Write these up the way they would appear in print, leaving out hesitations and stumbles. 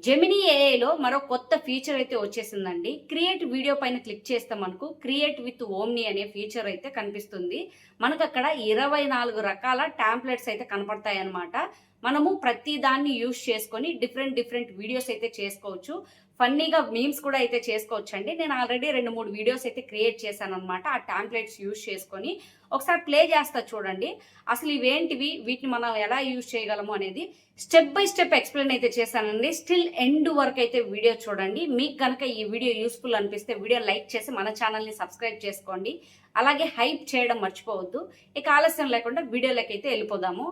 Gemini ఏఐలో మరో కొత్త feature అయితే వచ్చేసిందండి. క్రియేట్ వీడియో పైన క్లిక్ చేస్తే మనకు క్రియేట్ విత్ ఓమ్ని అనే ఫీచర్ అయితే కనిపిస్తుంది. మనకు అక్కడ 24 రకాల టాంప్లెట్స్ అయితే కనపడతాయి అన్నమాట. మనము ప్రతి దాన్ని యూజ్ చేసుకొని డిఫరెంట్ వీడియోస్ అయితే చేసుకోవచ్చు. ఫన్నీగా మీమ్స్ కూడా అయితే చేసుకోవచ్చు అండి. నేను ఆల్రెడీ 2-3 వీడియోస్ అయితే క్రియేట్ చేశాను అనమాట. ఆ టాంప్లెట్స్ యూజ్ చేసుకొని ఒకసారి ప్లే చేస్తా చూడండి. అసలు ఇవేంటివి, వీటిని మనం ఎలా యూజ్ చేయగలము అనేది స్టెప్ బై స్టెప్ ఎక్స్ప్లెయిన్ అయితే చేశానండి. స్టిల్ ఎండ్ వరకు అయితే వీడియో చూడండి. మీకు కనుక ఈ వీడియో యూస్ఫుల్ అనిపిస్తే వీడియో లైక్ చేసి మన ఛానల్ని సబ్స్క్రైబ్ చేసుకోండి. అలాగే హైప్ చేయడం మర్చిపోవద్దు. ఇక ఆలస్యం లేకుండా వీడియోలోకి అయితే వెళ్ళిపోదాము.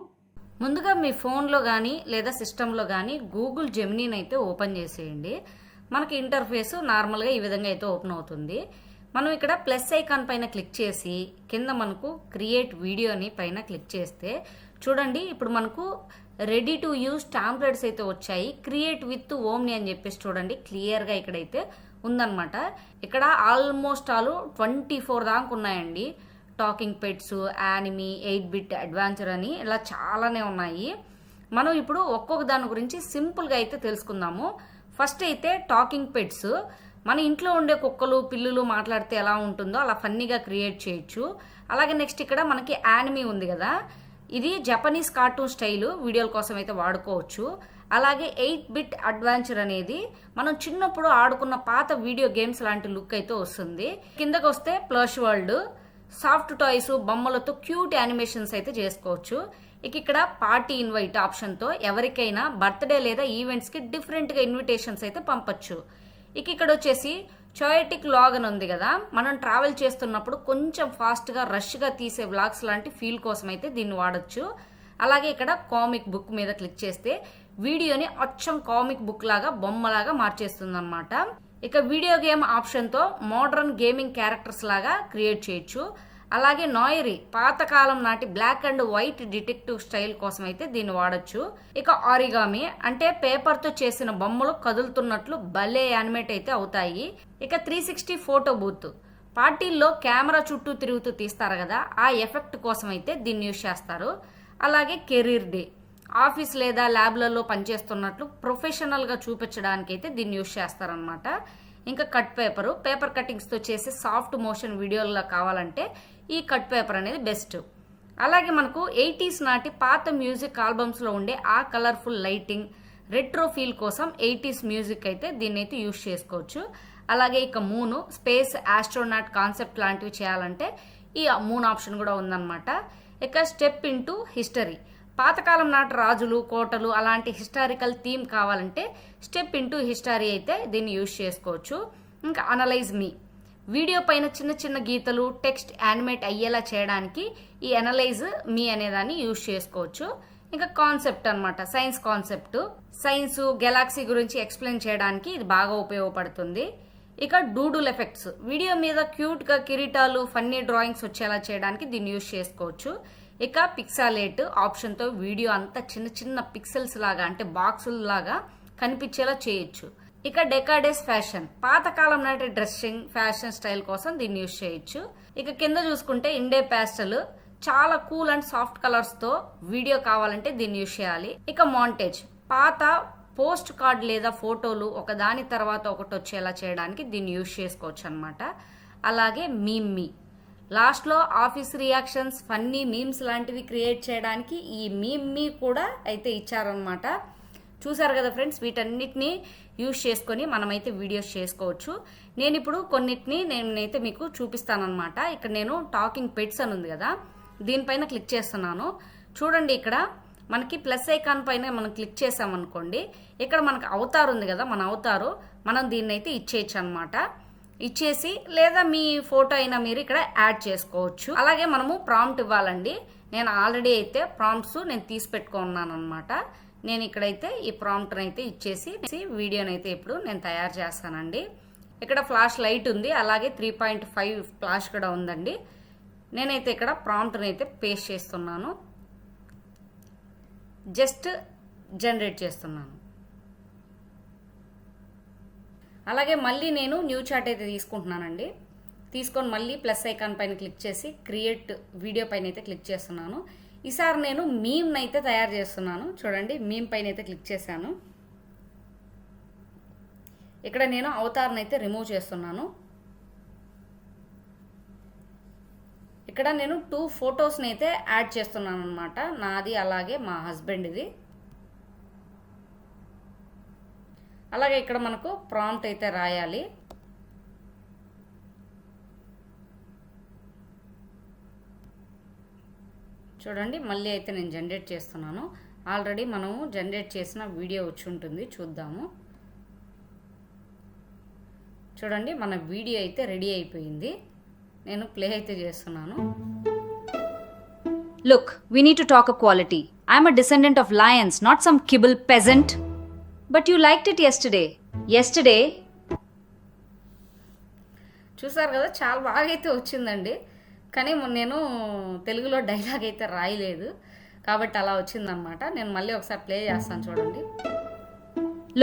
ముందుగా మీ ఫోన్లో కానీ లేదా సిస్టంలో కానీ గూగుల్ జెమినీని అయితే ఓపెన్ చేసేయండి. మనకి ఇంటర్ఫేస్ నార్మల్గా ఈ విధంగా అయితే ఓపెన్ అవుతుంది. మనం ఇక్కడ ప్లస్ ఐకాన్ పైన క్లిక్ చేసి కింద మనకు క్రియేట్ వీడియోని పైన క్లిక్ చేస్తే చూడండి, ఇప్పుడు మనకు రెడీ టు యూజ్ టాంప్లెట్స్ అయితే వచ్చాయి. క్రియేట్ విత్ ఓమ్ని అని చెప్పేసి చూడండి క్లియర్గా ఇక్కడైతే ఉందన్నమాట. ఇక్కడ ఆల్మోస్ట్ 24 దాకా ఉన్నాయండి. టాకింగ్ పెట్స్, యానిమీ, 8-బిట్ అడ్వాంచర్ అని ఇలా చాలానే ఉన్నాయి. మనం ఇప్పుడు ఒక్కొక్క దాని గురించి సింపుల్గా అయితే తెలుసుకుందాము. ఫస్ట్ అయితే టాకింగ్ పెట్స్. మన ఇంట్లో ఉండే కుక్కలు, పిల్లులు మాట్లాడితే ఎలా ఉంటుందో అలా ఫన్నీగా క్రియేట్ చేయొచ్చు. అలాగే నెక్స్ట్ ఇక్కడ మనకి యానిమీ ఉంది కదా, ఇది జపనీస్ కార్టూన్ స్టైలు వీడియోల కోసం అయితే వాడుకోవచ్చు. అలాగే 8-బిట్ అడ్వాంచర్ అనేది మనం చిన్నప్పుడు ఆడుకున్న పాత వీడియో గేమ్స్ లాంటి లుక్ అయితే వస్తుంది. కిందకు వస్తే ప్లష్ వరల్డ్, సాఫ్ట్ టాయ్స్, బొమ్మలతో క్యూట్ యానిమేషన్స్ అయితే చేసుకోవచ్చు. ఇక్కడ పార్టీ ఇన్వైట్ ఆప్షన్తో ఎవరికైనా బర్త్డే లేదా ఈవెంట్స్కి డిఫరెంట్గా ఇన్విటేషన్స్ అయితే పంపొచ్చు. ఇక్కడ వచ్చేసి చోయటిక్ లాగ్ అని ఉంది కదా, మనం ట్రావెల్ చేస్తున్నప్పుడు కొంచెం ఫాస్ట్గా రష్గా తీసే వ్లాగ్స్ లాంటి ఫీల్ కోసం అయితే దీన్ని వాడచ్చు. అలాగే ఇక్కడ కామిక్ బుక్ మీద క్లిక్ చేస్తే వీడియోని అచ్చం కామిక్ బుక్ లాగా బొమ్మలాగా మార్చేస్తుంది అనమాట. వీడియో గేమ్ ఆప్షన్తో మోడర్న్ గేమింగ్ క్యారెక్టర్స్ లాగా క్రియేట్ చేయొచ్చు. అలాగే నాయరీ, పాతకాలం నాటి black and white detective style కోసం అయితే దీన్ని వాడచ్చు. ఆరిగామి అంటే పేపర్తో చేసిన బొమ్మలు కదులుతున్నట్లు భలే యానిమేట్ అయితే అవుతాయి. 360 ఫోటో బూత్, పార్టీల్లో కెమెరా చుట్టూ తిరుగుతూ తీస్తారు కదా, ఆ ఎఫెక్ట్ కోసం అయితే దీన్ని యూజ్ చేస్తారు. అలాగే కెరీర్ డే, ఆఫీస్ లేదా ల్యాబ్లలో పనిచేస్తున్నట్లు ప్రొఫెషనల్గా చూపించడానికి అయితే దీన్ని యూజ్ చేస్తారనమాట. కట్ పేపర్ కటింగ్స్తో చేసే సాఫ్ట్ మోషన్ వీడియోల్లో కావాలంటే ఈ కట్ పేపర్ అనేది బెస్ట్. అలాగే మనకు 80s నాటి పాత మ్యూజిక్ ఆల్బమ్స్లో ఉండే ఆ కలర్ఫుల్ లైటింగ్, రెట్రో ఫీల్ కోసం 80s మ్యూజిక్ అయితే దీన్ని అయితే యూజ్ చేసుకోవచ్చు. అలాగే మూన్, స్పేస్, ఆస్ట్రోనాట్ కాన్సెప్ట్ లాంటివి చేయాలంటే ఈ మూన్ ఆప్షన్ కూడా ఉందన్నమాట. స్టెప్ ఇంటూ హిస్టరీ, పాతకాలం నాటి రాజులు, కోటలు అలాంటి హిస్టారికల్ థీమ్ కావాలంటే స్టెప్ ఇంటూ హిస్టరీ అయితే దీన్ని యూజ్ చేసుకోవచ్చు. అనలైజ్ మీ, వీడియో పైన చిన్న చిన్న గీతలు, టెక్స్ట్ యానిమేట్ అయ్యేలా చేయడానికి ఈ అనలైజ్ మీ అనేదాన్ని యూజ్ చేసుకోవచ్చు. కాన్సెప్ట్ అనమాట, సైన్స్ కాన్సెప్ట్, సైన్స్, గెలాక్సీ గురించి ఎక్స్ప్లెయిన్ చేయడానికి ఇది బాగా ఉపయోగపడుతుంది. డూడుల్ ఎఫెక్ట్స్, వీడియో మీద క్యూట్ గా కిరీటాలు, ఫన్నీ డ్రాయింగ్స్ వచ్చేలా చేయడానికి దీన్ని యూజ్ చేసుకోవచ్చు. పిక్సాలేట్ ఆప్షన్తో వీడియో అంతా చిన్న చిన్న పిక్సెల్స్ లాగా అంటే బాక్సుల లాగా కనిపించేలా చేయొచ్చు. డెకాడేస్ ఫ్యాషన్, పాతకాలం నాటి డ్రెస్సింగ్ ఫ్యాషన్ స్టైల్ కోసం దీన్ని యూజ్ చేయొచ్చు. కింద చూసుకుంటే ఇండే ప్యాస్టల్, చాలా కూల్ అండ్ సాఫ్ట్ కలర్స్ తో వీడియో కావాలంటే దీన్ని యూజ్ చేయాలి. మాంటేజ్, పాత పోస్ట్ కార్డ్ లేదా ఫోటోలు ఒకదాని తర్వాత ఒకటి వచ్చేలా చేయడానికి దీన్ని యూజ్ చేసుకోవచ్చు అనమాట. అలాగే మీమ్, లాస్ట్లో ఆఫీస్ రియాక్షన్స్, ఫన్నీ మీమ్స్ లాంటివి క్రియేట్ చేయడానికి ఈ మీమ్ కూడా అయితే ఇచ్చారనమాట. చూసారు కదా ఫ్రెండ్స్, వీటన్నిటిని యూజ్ చేసుకొని మనమైతే వీడియోస్ చేసుకోవచ్చు. నేను ఇప్పుడు కొన్నిటిని నేనైతే మీకు చూపిస్తానమాట. నేను టాకింగ్ పెట్స్ అని ఉంది కదా, దీనిపైన క్లిక్ చేస్తున్నాను. చూడండి, ఇక్కడ మనకి ప్లస్ ఐకాన్ పైన మనం క్లిక్ చేసామనుకోండి, ఇక్కడ మనకు అవతార్ ఉంది కదా, మన అవతారు, మనం దీన్ని అయితే ఇచ్చేయచ్చు అనమాట. ఇచ్చేసి లేదా మీ ఫోటో అయినా మీరు ఇక్కడ యాడ్ చేసుకోవచ్చు. అలాగే మనము ప్రాంప్ట్ ఇవ్వాలండి. నేను ఆల్రెడీ అయితే ప్రాంప్ట్స్ నేను తీసి పెట్టుకున్నాను అనమాట. నేను ఇక్కడైతే ఈ ప్రాంప్ట్ అయితే ఇచ్చేసి వీడియోని అయితే ఇప్పుడు నేను తయారు చేస్తానండి. ఫ్లాష్ లైట్ ఉంది, అలాగే 3.5 ఫ్లాష్ కూడా ఉందండి. నేనైతే ఇక్కడ ప్రాంప్ట్ని అయితే పేస్ట్ చేస్తున్నాను, జస్ట్ జనరేట్ చేస్తున్నాను. అలాగే మళ్ళీ నేను న్యూ చాట్ అయితే తీసుకుంటున్నానండి. తీసుకొని మళ్ళీ ప్లస్ ఐకాన్ పైన క్లిక్ చేసి క్రియేట్ వీడియో పైన అయితే క్లిక్ చేస్తున్నాను. ఈసారి నేను మీమ్ అయితే తయారు చేస్తున్నాను. చూడండి, మీమ్ పైన అయితే క్లిక్ చేశాను. ఇక్కడ నేను అవతార్ని అయితే రిమూవ్ చేస్తున్నాను. ఇక్కడ నేను 2 ఫొటోస్ని అయితే యాడ్ చేస్తున్నాను అనమాట, నాది అలాగే మా హస్బెండ్ది. అలాగే ఇక్కడ మనకు ప్రాంప్ట్ అయితే రాయాలి. చూడండి, మళ్ళీ అయితే నేను జనరేట్ చేస్తున్నాను. ఆల్రెడీ మనము జనరేట్ చేసిన వీడియో వచ్చి ఉంటుంది, చూద్దాము. చూడండి, మన వీడియో అయితే రెడీ అయిపోయింది. నేను ప్లే అయితే చేస్తున్నాను. Look, we need to talk equality. I'm a descendant of lions, not some kibble peasant. But you liked it yesterday. Yesterday. చూసారు కదా, చాలా బాగా అయితే వచ్చిందండి. కానీ నేను తెలుగులో డైలాగ్ అయితే రాయలేదు కాబట్టి అలా వచ్చిందనమాట. నేను మళ్ళీ ఒకసారి ప్లే చేస్తాను, చూడండి.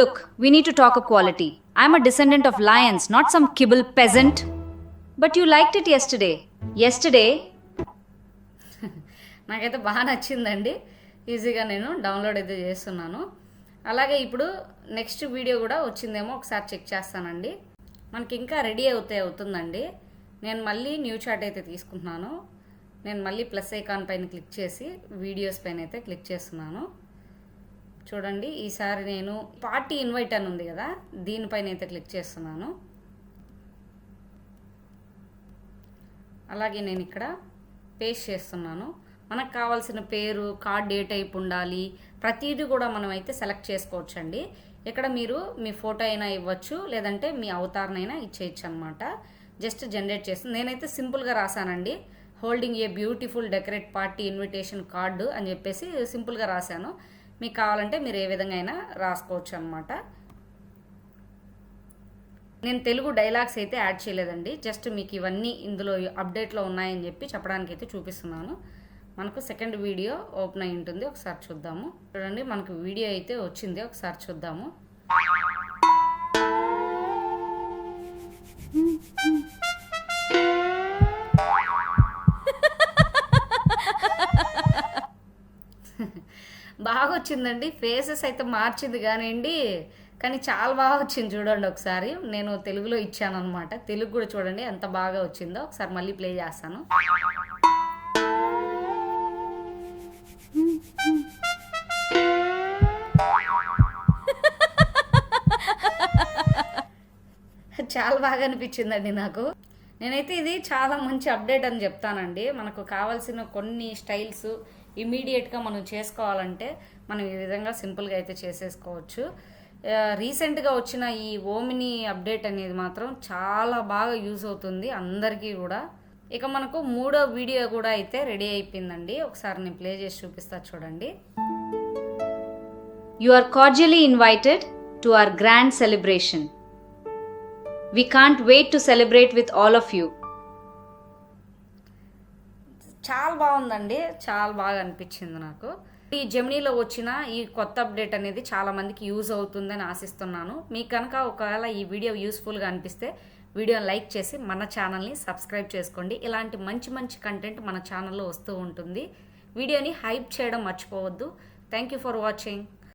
Look, we need to talk equality. I'm a descendant of lions, not some kibble peasant. But you liked it yesterday. Yesterday. నాకైతే బాగా నచ్చిందండి. ఈజీగా నేను డౌన్లోడ్ అయితే చేస్తున్నాను. అలాగే ఇప్పుడు నెక్స్ట్ వీడియో కూడా వచ్చిందేమో ఒకసారి చెక్ చేస్తానండి. మనకి ఇంకా రెడీ అవుతుందండి. నేను మళ్ళీ న్యూ చాట్ అయితే తీసుకుంటున్నాను. నేను మళ్ళీ ప్లస్ ఐకాన్ పైన క్లిక్ చేసి వీడియోస్ పైన అయితే క్లిక్ చేస్తున్నాను. చూడండి, ఈసారి నేను పార్టీ ఇన్వైట్ అని ఉంది కదా, దీనిపైన అయితే క్లిక్ చేస్తున్నాను. అలాగే నేను ఇక్కడ పేస్ట్ చేస్తున్నాను. మనకు కావాల్సిన పేరు, కార్డ్ ఏ టైప్ ఉండాలి, ప్రతిదీ కూడా మనం అయితే సెలెక్ట్ చేసుకోవచ్చండి. ఇక్కడ మీరు మీ ఫోటో అయినా ఇవ్వచ్చు, లేదంటే మీ అవతారనైనా ఇచ్చేయచ్చు అనమాట. జస్ట్ జనరేట్ చేస్తుంది. నేనైతే సింపుల్గా రాశానండి, holding a beautiful decorate party invitation card అని చెప్పేసి సింపుల్గా రాశాను. మీకు కావాలంటే మీరు ఏ విధంగా అయినా రాసుకోవచ్చు అనమాట. నేను తెలుగు డైలాగ్స్ అయితే యాడ్ చేయలేదండి, జస్ట్ మీకు ఇవన్నీ ఇందులో అప్డేట్లో ఉన్నాయని చెప్పి చెప్పడానికి అయితే చూపిస్తున్నాను. మనకు సెకండ్ వీడియో ఓపెన్ అయి ఉంటుంది, ఒకసారి చూద్దాము. చూడండి, మనకు వీడియో అయితే వచ్చింది, ఒకసారి చూద్దాము. బాగా వచ్చిందండి. ఫేసెస్ అయితే మార్చింది కానివ్వండి, కానీ చాలా బాగా వచ్చింది. చూడండి ఒకసారి, నేను తెలుగులో ఇచ్చాను అనమాట. తెలుగు కూడా చూడండి ఎంత బాగా వచ్చిందో. ఒకసారి మళ్ళీ ప్లే చేస్తాను. చాలా బాగా అనిపించిందండి నాకు. నేనైతే ఇది చాలా మంచి అప్డేట్ అని చెప్తానండి. మనకు కావాల్సిన కొన్ని స్టైల్స్ ఇమీడియట్గా మనం చేసుకోవాలంటే మనం ఈ విధంగా సింపుల్గా అయితే చేసేసుకోవచ్చు. రీసెంట్గా వచ్చిన ఈ ఓమిని అప్డేట్ అనేది మాత్రం చాలా బాగా యూజ్ అవుతుంది అందరికీ కూడా. ఇక మనకు 3వ వీడియో కూడా అయితే రెడీ అయిపోయిందండి. ఒకసారి నేను ప్లే చేసి చూపిస్తా, చూడండి. You are cordially invited to our grand celebration. We can't wait to celebrate with all of you. చాలా బాగుందండి, చాలా బాగా అనిపించింది నాకు. ఈ జెమినీలో వచ్చిన ఈ కొత్త అప్డేట్ అనేది చాలా మందికి యూజ్ అవుతుందని ఆశిస్తున్నాను. మీకు కనుక ఒకవేళ ఈ వీడియో యూస్ఫుల్గా అనిపిస్తే వీడియోని లైక్ చేసి మన ఛానల్ని సబ్స్క్రైబ్ చేసుకోండి. ఇలాంటి మంచి మంచి కంటెంట్ మన ఛానల్లో వస్తూ ఉంటుంది. వీడియోని హైప్ చేయడం మర్చిపోవద్దు. Thank you for watching.